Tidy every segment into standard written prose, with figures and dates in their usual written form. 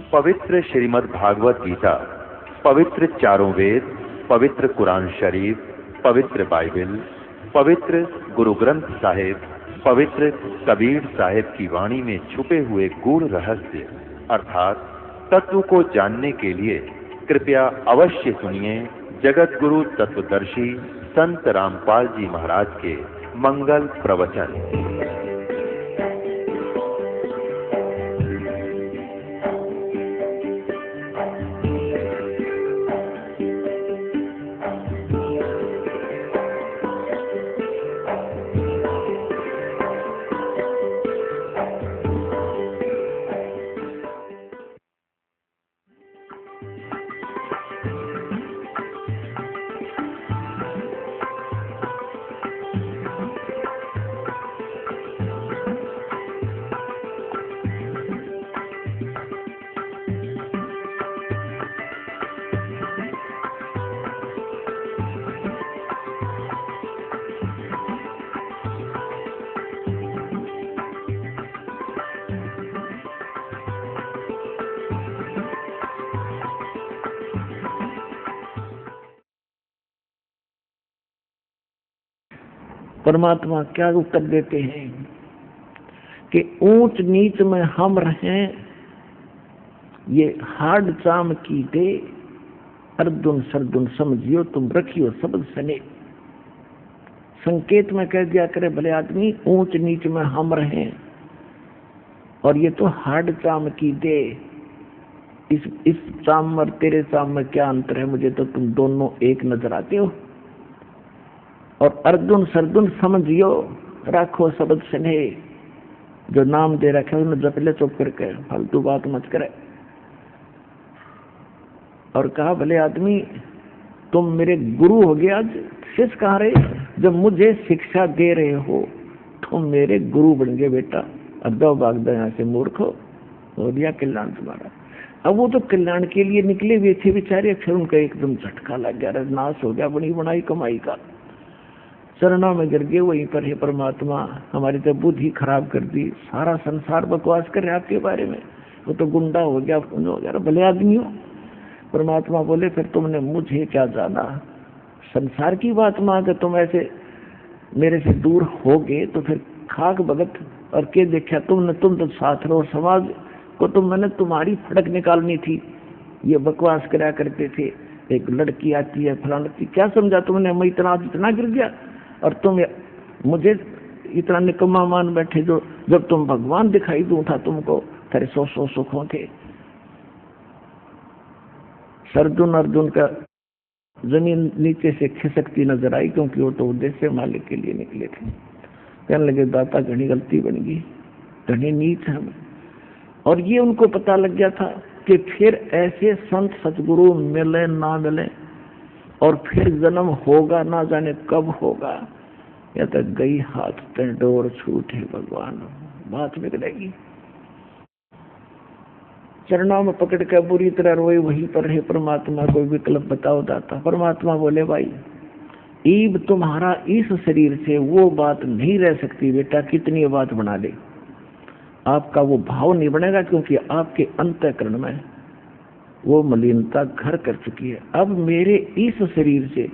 पवित्र श्रीमद् भागवत गीता, पवित्र चारों वेद, पवित्र कुरान शरीफ, पवित्र बाइबल, पवित्र गुरु ग्रंथ साहिब, पवित्र कबीर साहिब की वाणी में छुपे हुए गूढ़ रहस्य अर्थात तत्व को जानने के लिए कृपया अवश्य सुनिए जगत गुरु तत्वदर्शी संत रामपाल जी महाराज के मंगल प्रवचन। परमात्मा क्या उत्तर देते हैं कि ऊंच नीच में हम रहें, ये हाड चाम की दे, अर्जुन सरदुन समझियो तुम रखियो शब्द सने। संकेत में कह दिया करे भले आदमी ऊंच नीच में हम रहें, और ये तो हाड चाम की दे। इस चाम और तेरे चाम में क्या अंतर है? मुझे तो तुम दोनों एक नजर आते हो। और अर्जुन सरदुन समझियो राखो शब्द स्नेह, जो नाम दे रखे उन्हें जप ले चुप करके, फालतू बात मत करे। और कहा भले आदमी तुम मेरे गुरु हो गया, आज शिष्य कहा रहे, जब मुझे शिक्षा दे रहे हो तुम मेरे गुरु बन गए बेटा। अद्दो भागदा यहाँ से मूर्ख हो दिया कल्याण तुम्हारा। अब वो तो कल्याण के लिए निकले हुए थे बेचारे, अक्षर उनका एकदम झटका लग गया, नाश हो गया बनी बनाई कमाई का। चरणों में गिर गए। वहीं पर है परमात्मा हमारी तो बुद्धि खराब कर दी, सारा संसार बकवास कर रहे आपके बारे में, वो तो गुंडा हो गया भले आदमी हो। परमात्मा बोले फिर तुमने मुझे क्या जाना? संसार की बात में अगर तुम ऐसे मेरे से दूर हो गए तो फिर खाक भगत और के देखा तुम तो साथ रहो, समाज को तुम मैंने तुम्हारी फड़क निकालनी थी। ये बकवास करा करते थे, एक लड़की आती है फलानी, क्या समझा तुमने? मैं इतना गिर गया और तुम मुझे इतना निकम्मा मान बैठे, जो जब तुम भगवान दिखाई दूं था तुमको, तेरे सौ सुखों थे। सरदुन अर्जुन का जमीन नीचे से खिसकती नजर आई, क्योंकि वो तो उद्देश्य मालिक के लिए निकले थे। कहने लगे दाता घनी गलती बन गई, घनी नीच है। और ये उनको पता लग गया था कि फिर ऐसे संत सतगुरु मिले ना मिले, और फिर जन्म होगा ना जाने कब होगा। या तो गई हाथ ते डोर छूटे भगवान, बात बिगड़ेगी। चरणों में पकड़ कर बुरी तरह रोए, वहीं पर है परमात्मा कोई विकल्प बताओ दाता। परमात्मा बोले भाई ईब तुम्हारा इस शरीर से वो बात नहीं रह सकती बेटा, कितनी बात बना ले, आपका वो भाव नहीं बनेगा, क्योंकि आपके अंतःकरण में वो मलिनता घर कर चुकी है। अब मेरे इस शरीर से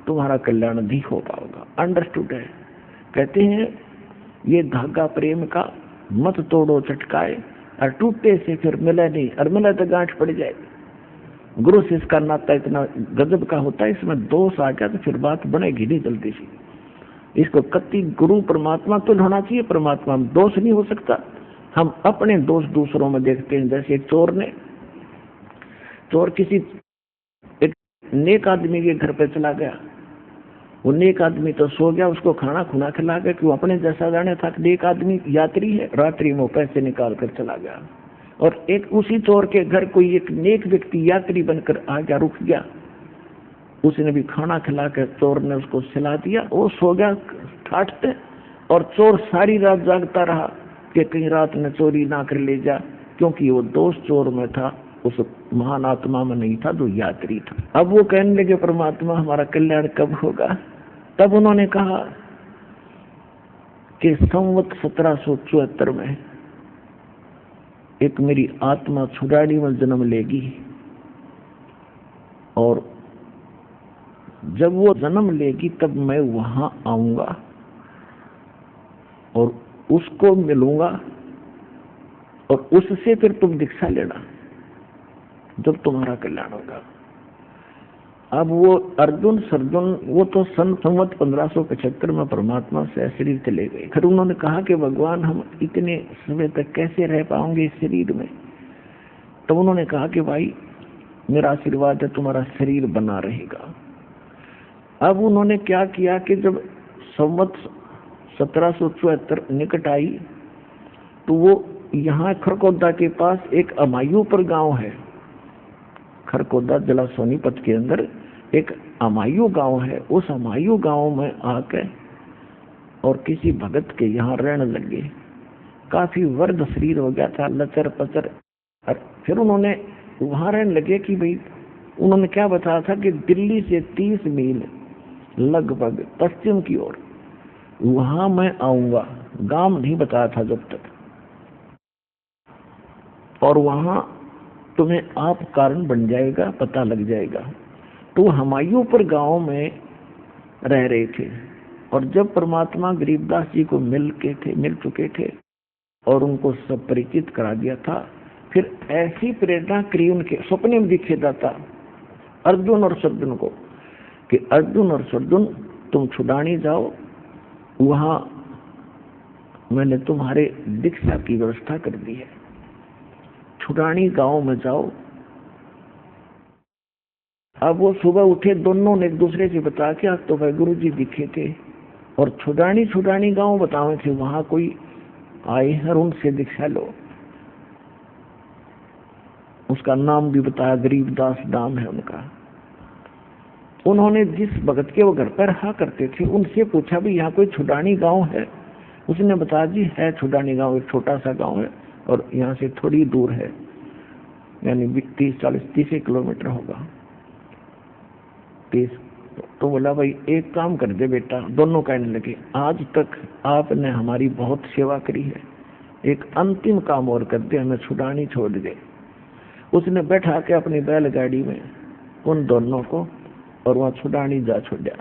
तुम्हारा कल्याण नहीं हो पाएगा। अंडरस्टूड है? कहते हैं ये धागा प्रेम का मत तोड़ो चटकाए, और टूटे से फिर मिला नहीं, और मिला तो गांठ पड़ जाए। गुरु शिष्य का नाता इतना गजब का होता है, इसमें दोष आ गया तो फिर बात बनेगी नहीं जल्दी से। इसको कति गुरु परमात्मा तो होना चाहिए, परमात्मा में दोष नहीं हो सकता। हम अपने दोष दूसरों में देखते हैं। जैसे एक चोर किसी एक नेक आदमी के घर पे चला गया, वो नेक आदमी तो सो गया, उसको खाना खुना खिला गया, क्यों अपने जैसा जाने था नेक आदमी यात्री है, रात्रि में पैसे निकाल कर चला गया। और एक उसी चोर के घर कोई एक नेक व्यक्ति यात्री बनकर आ गया, रुक गया, उसने भी खाना खिला कर चोर ने उसको सिला दिया, वो सो गया ठाठते, और चोर सारी रात जागता रहा कि कहीं रात में चोरी ना कर ले जा, क्योंकि वो दोष चोर में था, उस महान आत्मा में नहीं था जो यात्री था। अब वो कहने लगे परमात्मा हमारा कल्याण कब होगा? तब उन्होंने कहा कि संवत 1774 में एक मेरी आत्मा छुड़ाड़ी में जन्म लेगी, और जब वो जन्म लेगी तब मैं वहां आऊंगा और उसको मिलूंगा, और उससे फिर तुम दीक्षा लेना जब तुम्हारा कल्याण होगा। अब वो अर्जुन सर्जुन वो तो संवत 1575 में परमात्मा से शरीर चले गए। फिर उन्होंने कहा कि भगवान हम इतने समय तक कैसे रह पाएंगे इस शरीर में। तब उन्होंने कहा कि भाई मेरा आशीर्वाद है, तुम्हारा शरीर बना रहेगा। अब उन्होंने क्या किया कि जब संवत 1774 निकट आई तो वो यहाँ खरकोदा के पास एक अमायूपुर गांव है। खरकोदा जिला सोनीपत के अंदर एक अमायू गांव है। उस अमायू गांव में आके और किसी भगत के यहाँ रहने लगे। काफी वर्द शरीर हो गया था, लचर पचर। फिर उन्होंने वहां रहने लगे कि भाई उन्होंने क्या बताया था कि दिल्ली से 30 मील लगभग पश्चिम की ओर वहां मैं आऊंगा। गांव नहीं बताया था जब तक, और वहां तुम्हें आप कारण बन जाएगा, पता लग जाएगा। तो हमायूपुर गांव में रह रहे थे, और जब परमात्मा गरीबदास जी को मिल चुके थे और उनको सब परिचित करा दिया था, फिर ऐसी प्रेरणा करी उनके सपने में दिखे जाता अर्जुन और सर्जुन को कि अर्जुन और सर्जुन तुम छुड़ानी जाओ, वहां मैंने तुम्हारे दीक्षा की व्यवस्था कर दी है। छुड़ानी गांव में जाओ। अब वो सुबह उठे, दोनों ने एक दूसरे से बता के आज तो भाई गुरु जी दिखे थे और छुड़ानी गांव बतावे थे, वहां कोई आए हैं और उनसे दीक्षा लो। उसका नाम भी बताया, गरीबदास नाम है उनका। उन्होंने जिस भगत के वो घर पर रहा करते थे उनसे पूछा भी यहाँ कोई छुड़ानी गांव है। उसने बताया जी है छुड़ानी गांव, एक छोटा सा गांव है और यहाँ से थोड़ी दूर है, यानी 30 किलोमीटर होगा। 30। तो बोला भाई एक काम कर दे बेटा। दोनों कहने लगे आज तक आपने हमारी बहुत सेवा करी है, एक अंतिम काम और कर दे, हमें छुड़ानी छोड़ दे। उसने बैठा के अपनी बैलगाड़ी में उन दोनों को और वहां छुड़ानी जा छोड़ा।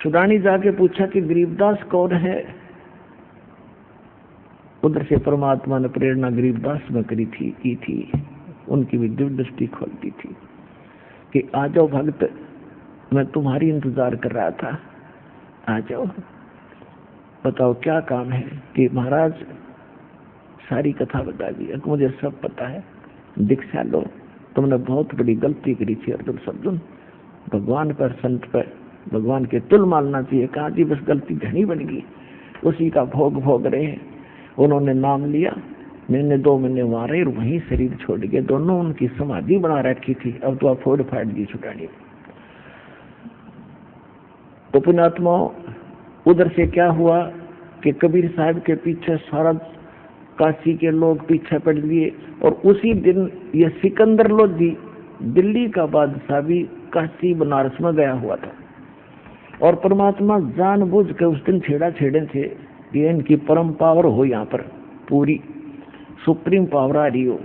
छुड़ानी जाके पूछा कि गरीबदास कौन है। उधर से परमात्मा ने प्रेरणा गरीबदास में की थी, उनकी भी दिव्य दृष्टि खोलती थी कि आ जाओ भक्त, मैं तुम्हारी इंतजार कर रहा था, आ जाओ, बताओ क्या काम है। कि महाराज सारी कथा बता दी, मुझे सब पता है, दीक्षा लो, तुमने बहुत बड़ी गलती करी थी अर्जुन सर्जुन, भगवान पर संत पर भगवान के तुल मानना चाहिए। कहा जी बस गलती घनी बन गई, उसी का भोग रहे हैं। उन्होंने नाम लिया, मैंने 2 महीने वहां रहे और वहीं शरीर छोड़ गए। दोनों उनकी समाधि बना रखी थी, अब तो आप फोड़ फाड़ दी छुड़ानी। तो पुण्यात्मा उधर से क्या हुआ कि कबीर साहब के पीछे सारा काशी के लोग पीछे पड़ लिए, और उसी दिन ये सिकंदर लोधी दिल्ली का बादशाह भी काशी बनारस में गया हुआ था। और परमात्मा जानबूझ के उस दिन छेड़े थे कि इनकी परम पावर हो, यहाँ पर पूरी सुप्रीम पावर आ रही हो।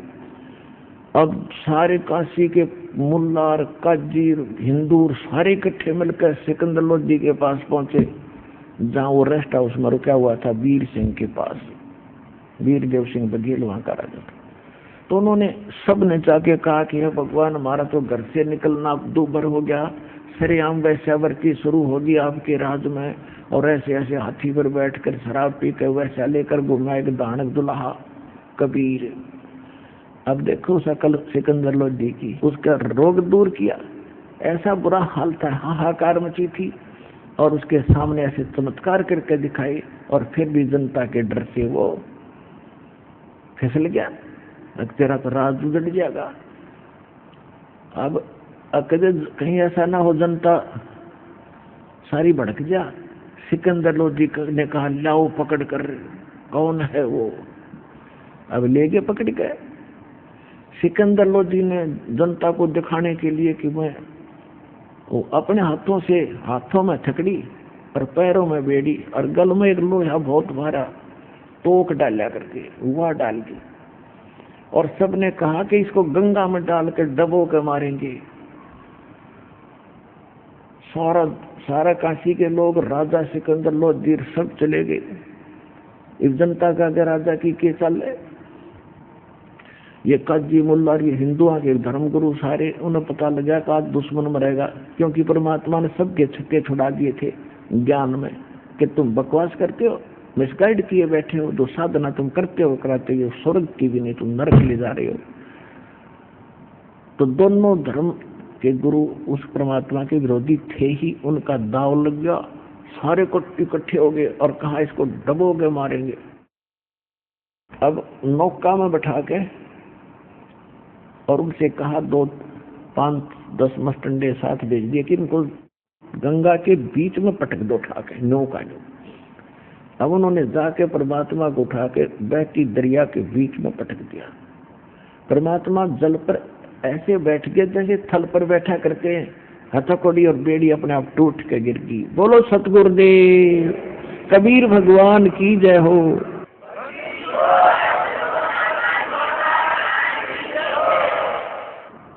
अब सारे काशी के मुल्लार काजी हिंदू सारे इकट्ठे मिलकर सिकंदर लोधी के पास पहुंचे, जहाँ वो रेस्ट हाउस में रुका हुआ था वीर सिंह के पास। वीर देव सिंह बघेल वहां का राजा था। तो उन्होंने सब ने जाके कहा कि भगवान हमारा तो घर से निकलना दूभर हो गया, सरेआम वैश्यावृत्ति शुरू होगी आपके राज में, और ऐसे ऐसे हाथी पर बैठकर शराब पी कर वैसा लेकर घुमाएगा दानक दुल्हा कबीर। अब देखो सकल सिकंदर लोधी की, उसका रोग दूर किया, ऐसा बुरा हाल था, हाहाकार मची थी, और उसके सामने ऐसे चमत्कार करके दिखाई, और फिर भी जनता के डर से वो फिसल गया। तेरा तो राज उजड़ जाएगा। अब कहीं ऐसा ना हो जनता सारी भड़क जा। सिकंदर लोधी ने कहा लाओ पकड़ कर, कौन है वो। अब ले गए पकड़ गए। सिकंदर लोधी ने जनता को दिखाने के लिए कि मैं वो अपने हाथों में थकड़ी और पैरों में बेड़ी और गल में एक लोहा बहुत भारा तोक डाला करके वह डाल दी, और सबने कहा कि इसको गंगा में डाल कर डबो के मारेंगे। सारा काशी के लोग, राजा सिकंदर लोधीर सब चले गए। इस जनता का अगर राजा की के चल है, ये काजी मुल्ला, ये हिंदुओं के धर्मगुरु सारे, उन्हें पता लगा कि आज दुश्मन मरेगा, क्योंकि परमात्मा ने सबके छक्के छुड़ा दिए थे ज्ञान में कि तुम बकवास करते हो, मिसगाइड किए बैठे हो, जो साधना तुम करते हो कराते हो स्वर्ग की भी नहीं, तुम नरक ले जा रहे हो। तो दोनों धर्म के गुरु उस परमात्मा के विरोधी थे ही, उनका दाव लग गया, सारे को इकट्ठे हो गए और कहा इसको डबो के मारेंगे। अब नौका में बैठा के और उनसे कहा 2, 5, 10 मस्टंडे साथ भेज दिए कि इनको गंगा के बीच में पटक दो उठा के नौका जो। अब उन्होंने जाके परमात्मा को उठा के बहती दरिया के बीच में पटक दिया। परमात्मा जल पर ऐसे बैठ गए जैसे थल पर बैठा करते हैं, हथकड़ी और बेड़ी अपने आप टूट के गिर गई। बोलो सतगुरुदेव कबीर भगवान की जय हो।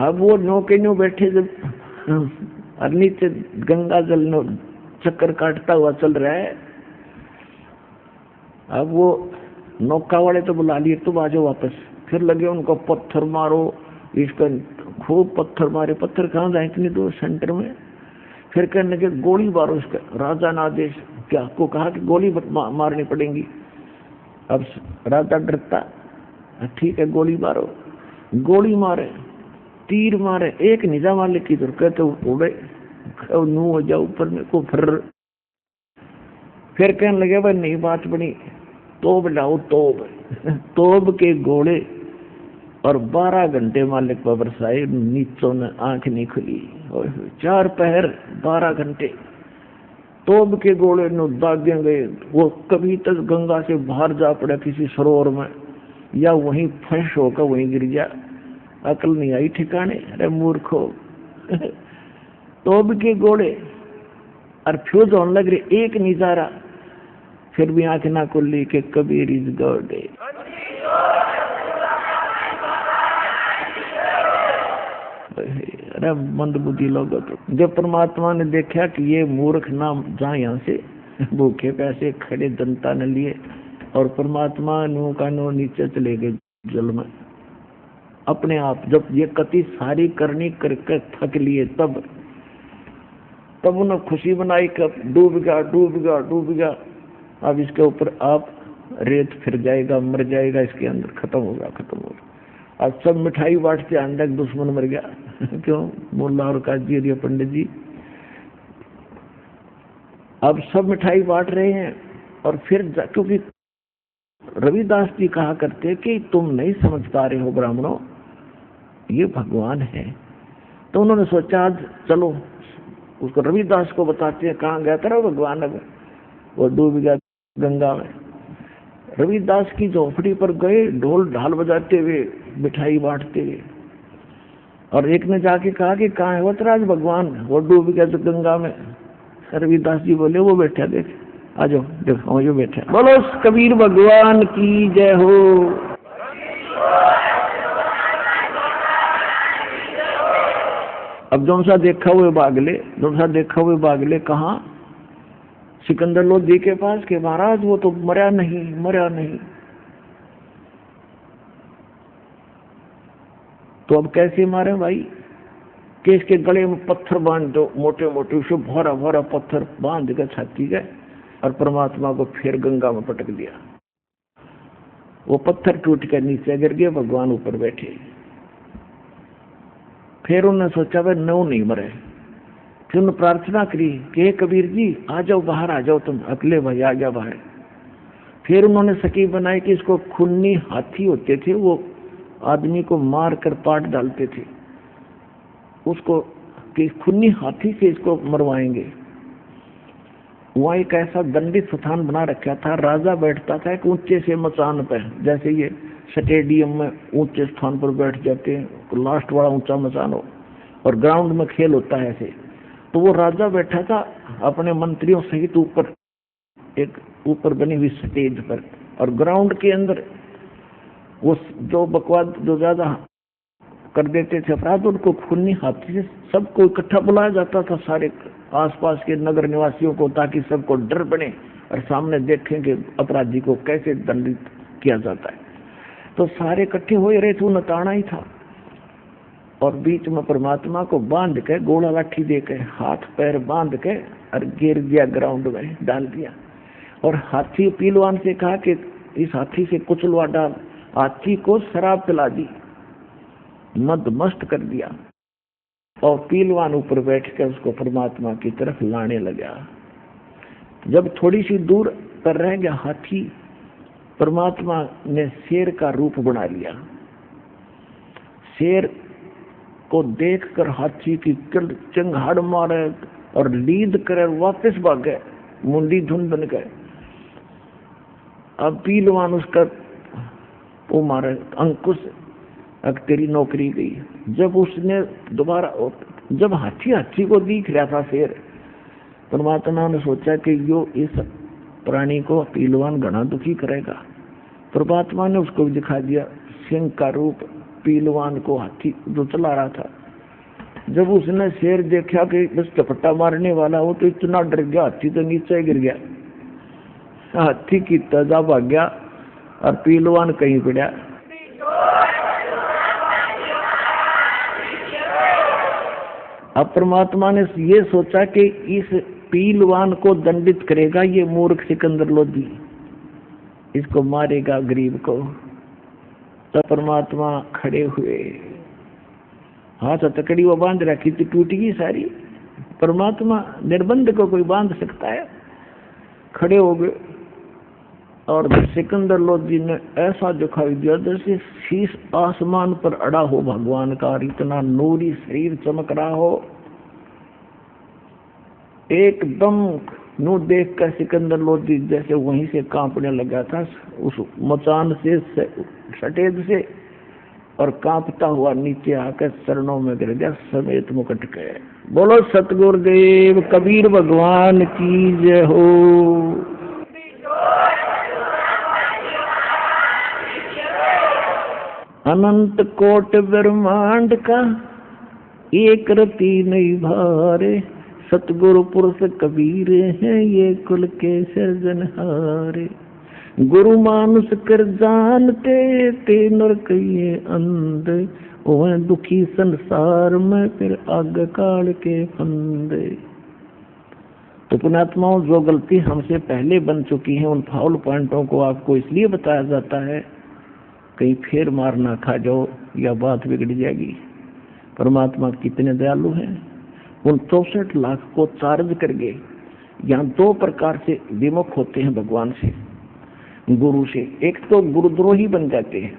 अब वो नौके न्यू बैठे जब और नीचे गंगा जल चक्कर काटता हुआ चल रहा है। अब वो नौका वाले तो बुला लिए, तुम आ जाओ वापस। फिर लगे उनको पत्थर मारो, इसका खूब पत्थर मारे। पत्थर कहाँ जाए इतनी दूर, सेंटर में। फिर कहने लगे गोली मारो इसका। राजा ने आदेश क्या को कहा कि गोली मारनी पड़ेगी। अब राजा डरता, ठीक है गोली मारो। गोली मारे, तीर मारे, एक निजा मालिक की दूर कहते उड़े नू हो जाओ ऊपर में को। फिर कहने लगे भाई नहीं बात बनी, तोब लाओ तोब। तोब के गोले और 12 घंटे मालिक पर बरसाए, नीचों ने आंख नहीं खुली। 4 पहर 12 घंटे तोब के गोले नो दागे गए। वो कभी तक गंगा से बाहर जा पड़ा किसी सरोवर में, या वहीं फंस होकर वहीं गिर गया। अकल नहीं आई ठिकाने। अरे मूर्खो तोब के गोले और फ्यूज होने लग रहे, एक निजारा। फिर भी आंख ना खुली के कबीर इज गॉड। अरे मंद बुद्धि लोगों, तो जब परमात्मा ने देखा कि ये मूर्ख ना जा यहाँ से, भूखे पैसे खड़े जनता ने लिए और परमात्मा नो का नो नीचे चले गए जल में अपने आप। जब ये कति सारी करनी करके थक लिए, तब उन्हें खुशी बनाई कि डूब गया डूब गया डूब गया। अब इसके ऊपर आप रेत फिर जाएगा, मर जाएगा, इसके अंदर खत्म होगा खत्म होगा। अब सब मिठाई बांटते, अंदर दुश्मन मर गया। क्यों? मुल्ला और काजी और ये पंडित जी अब सब मिठाई बांट रहे हैं। और फिर क्योंकि रविदास जी कहा करते कि तुम नहीं समझ पा रहे हो ब्राह्मणों, ये भगवान है। तो उन्होंने सोचा आज चलो उसको रविदास को बताते हैं कहाँ गया था भगवान। अब वो डूब गया गंगा में। रविदास की झोपड़ी पर गए, ढोल ढाल बजाते हुए, मिठाई बांटते हुए। और एक ने जाके कहा कि कहाँ है वो तेरा भगवान, वो डूब गया तो गंगा में। रविदास जी बोले वो बैठा, देख आ जाओ, देखो जो बैठा। बोलो कबीर भगवान की जय हो। अब जो सा देखा हुए बागले कहाँ? सिकंदर लोधी के पास के महाराज वो तो मरा नहीं। तो अब कैसे मारे भाई? कि इसके गले में पत्थर बांध दो, मोटे मोटे, उसे भरा भरा पत्थर बांध कर छाती गए और परमात्मा को फिर गंगा में पटक दिया। वो पत्थर टूट कर नीचे गिर गए, भगवान ऊपर बैठे। फिर उन्होंने सोचा भाई नौ नहीं मरे। फिर उन्होंने प्रार्थना करी कि हे कबीर जी आ जाओ बाहर, आ जाओ तुम अकेले भाई, आ गया बाहर। फिर उन्होंने सकी बनाई कि इसको खूनी हाथी होते थे, वो आदमी को मार कर पाट डालते थे, उसको कि खूनी हाथी से इसको मरवाएंगे। वहाँ एक ऐसा दंडित स्थान बना रखा था, राजा बैठता था एक ऊंचे से मचान पर, जैसे ये स्टेडियम में ऊंचे स्थान पर बैठ जाते हैं, तो लास्ट वाला ऊंचा मचान हो और ग्राउंड में खेल होता है ऐसे। तो वो राजा बैठा था अपने मंत्रियों सहित ऊपर, एक ऊपर बनी हुई स्टेज पर, और ग्राउंड के अंदर वो जो बकवाद जो ज्यादा कर देते थे अपराध, उनको खूनी हाथी से सबको इकट्ठा बुलाया जाता था, सारे आसपास के नगर निवासियों को, ताकि सबको डर बने और सामने देखें कि अपराधी को कैसे दंडित किया जाता है। तो सारे इकट्ठे हो रहे थे, उन्हें ताना ही था। और बीच में परमात्मा को बांध के, गोला लाठी दे के, हाथ पैर बांध के और गिर दिया, ग्राउंड में डाल दिया। और हाथी पीलवान से कहा कि इस हाथी से कुचलवा डाल। हाथी को शराब पिला दी, मद मस्त कर दिया, और पीलवान ऊपर बैठ कर उसको परमात्मा की तरफ लाने लगा। जब थोड़ी सी दूर पर रह गया हाथी, परमात्मा ने शेर का रूप बना लिया। शेर को देखकर हाथी की चिंगाड़ मारे और लीद कर वापस भाग गए, मुंडी धुन बन गए। अब पीलवान उसका वो मारे अंकुश, अब तेरी नौकरी गई। जब उसने दोबारा, जब हाथी को दिख रहा था शेर, परमात्मा ने सोचा कि यो इस प्राणी को पीलवान घना दुखी करेगा। परमात्मा ने उसको दिखा दिया सिंह का रूप, पीलवान को हाथी जो चला रहा था। जब उसने शेर देखा कि बस चपट्टा मारने वाला हो, तो इतना डर गया, हाथी तो नीचे गिर गया। हाथी की तजा भाग गया और पीलवान कहीं पड़ा। अब परमात्मा ने ये सोचा कि इस पीलवान को दंडित करेगा ये मूर्ख सिकंदर लोधी, इसको मारेगा गरीब को। तो परमात्मा खड़े हुए, हाथ हथकड़ी वो बांध रखी थी, टूट गई सारी। परमात्मा निर्बंध को कोई बांध सकता है? खड़े हो गए और सिकंदर लोधी ने ऐसा दिखाई दिया जैसे शीश आसमान पर अड़ा हो भगवान का, इतना नूरी शरीर चमक रहा हो। एकदम नू देख कर सिकंदर लोधी जैसे वहीं से कांपने लगा था, उस मचान से सटेद से, और कांपता हुआ नीचे आकर चरणों में गिर गया समेत मुकुट के। बोलो सतगुरुदेव कबीर भगवान की जय हो। अनंत कोट ब्रह्मांड का एक रति नहीं भारे, सतगुरु पुरुष कबीर हैं ये कुल के सृजनहारे। गुरु मानुष कर जानते ते नर कहिए अंध, वह दुखी संसार में फिर आग काल के फंदे। तो पुण्यात्माओं, जो गलती हमसे पहले बन चुकी है उन फाउल पॉइंटों को आपको इसलिए बताया जाता है कहीं फिर मार ना खा जाओ या बात बिगड़ जाएगी। परमात्मा कितने दयालु हैं। उन 64 लाख को चार्ज करके यहाँ दो प्रकार से विमुख होते हैं भगवान से, गुरु से। एक तो गुरुद्रोही बन जाते हैं,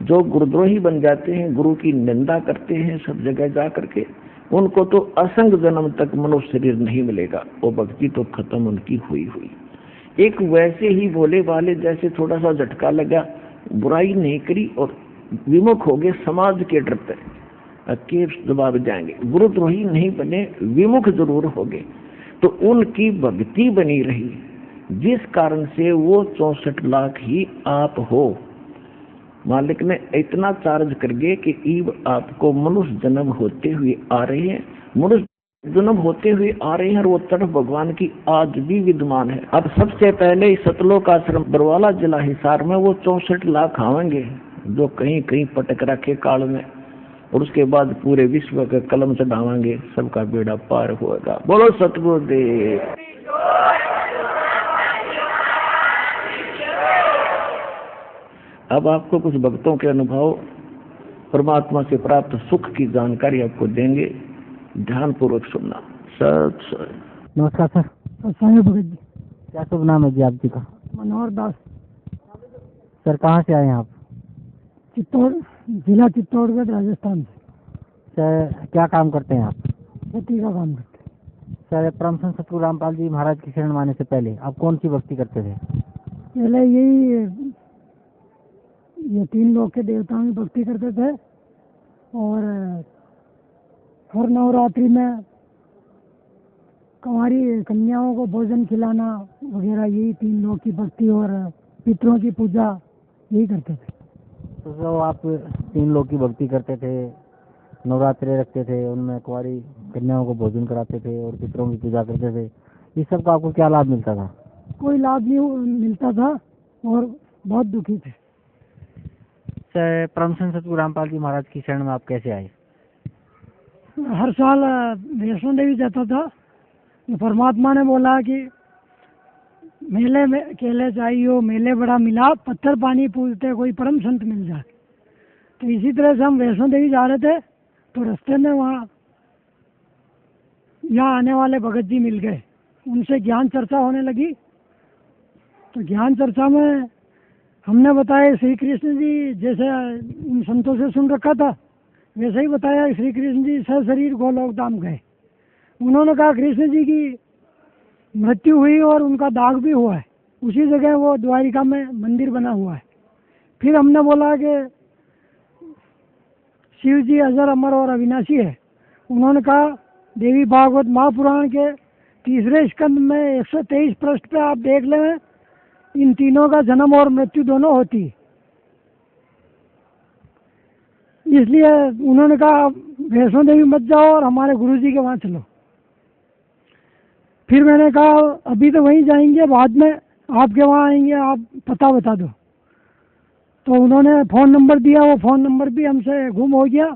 जो गुरुद्रोही बन जाते हैं, गुरु की निंदा करते हैं सब जगह जा करके, उनको तो असंग जन्म तक मनुष्य शरीर नहीं मिलेगा, वो भक्ति तो खत्म उनकी हुई। एक वैसे ही भोले वाले जैसे थोड़ा सा झटका लगा, बुराई नहीं करी और विमुख हो गए समाज के डर पर, केस दबाव जाएंगे। गुरुद्रोही नहीं बने, विमुख जरूर हो गए, तो उनकी भक्ति बनी रही, जिस कारण से वो 64 लाख ही आप हो। मालिक ने इतना चार्ज कर गए कि ईब आपको मनुष्य जन्म होते हुए आ रहे हैं, मनुष्य जन्म होते हुए आ रहे हैं, और वो तरफ भगवान की आज भी विद्यमान है। अब सबसे पहले इस सतलोक आश्रम बरवाला जिला हिसार में वो 64 लाख आवेंगे जो कहीं कहीं पटक रखे काल में, और उसके बाद पूरे विश्व का कलम चढ़ावांगे, सबका बेड़ा पार होगा। बोलो सतगुरुदेव। अब आपको कुछ भक्तों के अनुभव, परमात्मा से प्राप्त सुख की जानकारी आपको देंगे, ध्यान पूर्वक सुनना। सर नमस्कार सर। स्वामी भगत जी। क्या शुभ नाम है जी आप जी का? मनोहर दास। सर कहाँ से आए हैं आप? चित्तौड़, जिला चित्तौड़गढ़, राजस्थान से। सर क्या काम करते हैं आप? खेती का काम करते हैं। सर परम संत सतगुरु रामपाल जी महाराज की शरण माने से पहले आप कौन सी भक्ति करते थे? पहले ये 3 लोक के देवताओं की भक्ति करते थे, और हर नवरात्रि में कुंवारी कन्याओं को भोजन खिलाना वगैरह, यही 3 लोक की भक्ति। और पितरों की पूजा यही करते थे। तो जो आप 3 लोग की भक्ति करते थे, नवरात्रे रखते थे, उनमें कुंवारी कन्याओं को भोजन कराते थे और पितरों की पूजा करते थे, इस सब का आपको क्या लाभ मिलता था? कोई लाभ नहीं मिलता था और बहुत दुखी थे। परम संत सतगुरु रामपाल जी महाराज की शरण में आप कैसे आए? हर साल वैष्णो देवी जाता था। परमात्मा ने बोला कि मेले में केले चाहिए, मेले बड़ा मिला, पत्थर पानी पूजते कोई परम संत मिल जाए। तो इसी तरह से हम वैष्णो देवी जा रहे थे, तो रास्ते में वहाँ यहाँ आने वाले भगत जी मिल गए। उनसे ज्ञान चर्चा होने लगी। तो ज्ञान चर्चा में हमने बताया श्री कृष्ण जी, जैसे उन संतों से सुन रखा था वैसे ही बताया, श्री कृष्ण जी सशरीर गोलोक धाम गए। उन्होंने कहा कृष्ण जी की मृत्यु हुई और उनका दाग भी हुआ है, उसी जगह वो द्वारिका में मंदिर बना हुआ है। फिर हमने बोला कि शिव जी अजर अमर और अविनाशी है। उन्होंने कहा देवी भागवत महापुराण के 3रे स्कंद में 123 पृष्ठ पे आप देख लें, इन तीनों का जन्म और मृत्यु दोनों होती है। इसलिए उन्होंने कहा वैष्णो देवी मत जाओ और हमारे गुरुजी के वहाँ चलो। फिर मैंने कहा अभी तो वहीं जाएंगे, बाद में आपके वहाँ आएंगे, आप पता बता दो। तो उन्होंने फ़ोन नंबर दिया, वो फ़ोन नंबर भी हमसे गुम हो गया।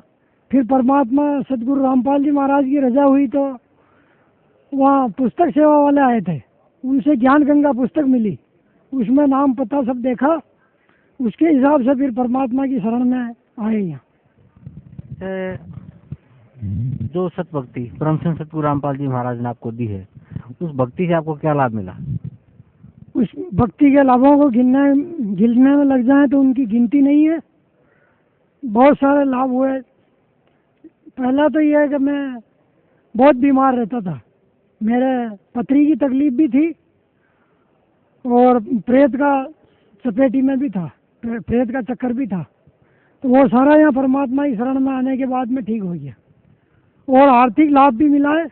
फिर परमात्मा सतगुरु रामपाल जी महाराज की रजा हुई तो वहाँ पुस्तक सेवा वाले आए थे, उनसे ज्ञान गंगा पुस्तक मिली, उसमें नाम पता सब देखा, उसके हिसाब से फिर परमात्मा की शरण में आए यहाँ। जो सतभक्ति परम संत सतगुरु रामपाल जी महाराज ने आपको दी है, उस भक्ति से आपको क्या लाभ मिला? उस भक्ति के लाभों को गिनने में लग जाए तो उनकी गिनती नहीं है। बहुत सारे लाभ हुए। पहला तो यह है कि मैं बहुत बीमार रहता था, मेरे पथरी की तकलीफ भी थी और प्रेत का चपेटी में भी था, प्रेत का चक्कर भी था। तो वो सारा यहाँ परमात्मा की शरण में आने के बाद में ठीक हो गया। और आर्थिक लाभ भी मिला है।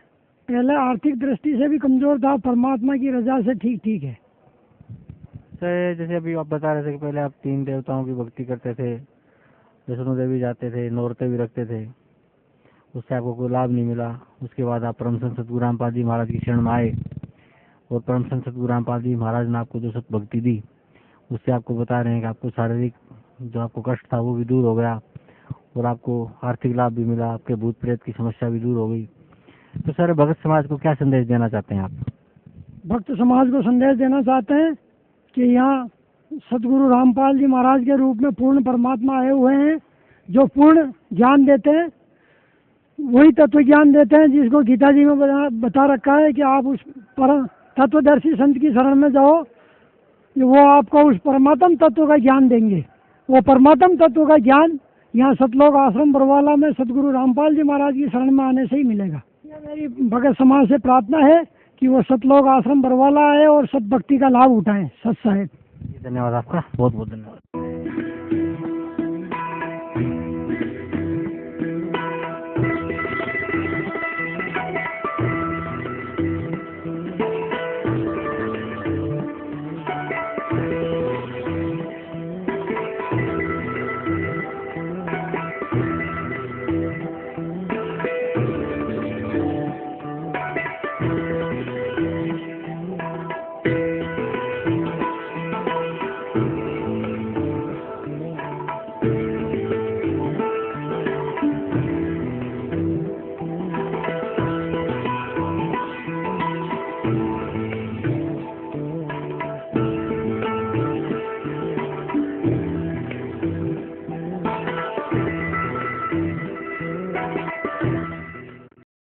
पहले आर्थिक दृष्टि से भी कमज़ोर था, परमात्मा की रजा से ठीक है। सर जैसे अभी आप बता रहे थे कि पहले आप 3 देवताओं की भक्ति करते थे, वैष्णो देवी जाते थे, नौरते भी रखते थे, उससे आपको कोई लाभ नहीं मिला। उसके बाद आप परम संत सतगुरु रामपाल जी महाराज की शरण में आए और परम संत सतगुरु रामपाल जी महाराज ने आपको जो सतभक्ति दी, उससे आपको बता रहे हैं कि आपको शारीरिक जो आपको कष्ट था वो भी दूर हो गया और आपको आर्थिक लाभ भी मिला, आपके भूत प्रेत की समस्या भी दूर हो गई। तो सर भगत समाज को क्या संदेश देना चाहते हैं आप? भक्त समाज को संदेश देना चाहते हैं कि यहाँ सतगुरु रामपाल जी महाराज के रूप में पूर्ण परमात्मा आए हुए हैं, जो पूर्ण ज्ञान देते हैं, वही तत्व ज्ञान देते हैं जिसको गीता जी में बता रखा है कि आप उस परम तत्वदर्शी संत की शरण में जाओ, वो आपको उस परमात्म तत्व का ज्ञान देंगे। वो परमात्म तत्व का ज्ञान यहाँ सतलोक आश्रम बरवाला में सतगुरु रामपाल जी महाराज की शरण में आने से ही मिलेगा। मेरी भगत समाज से प्रार्थना है कि वो सतलोक आश्रम बरवाला आए और सतभक्ति का लाभ उठाएं। सत साहेब। धन्यवाद आपका, बहुत बहुत धन्यवाद।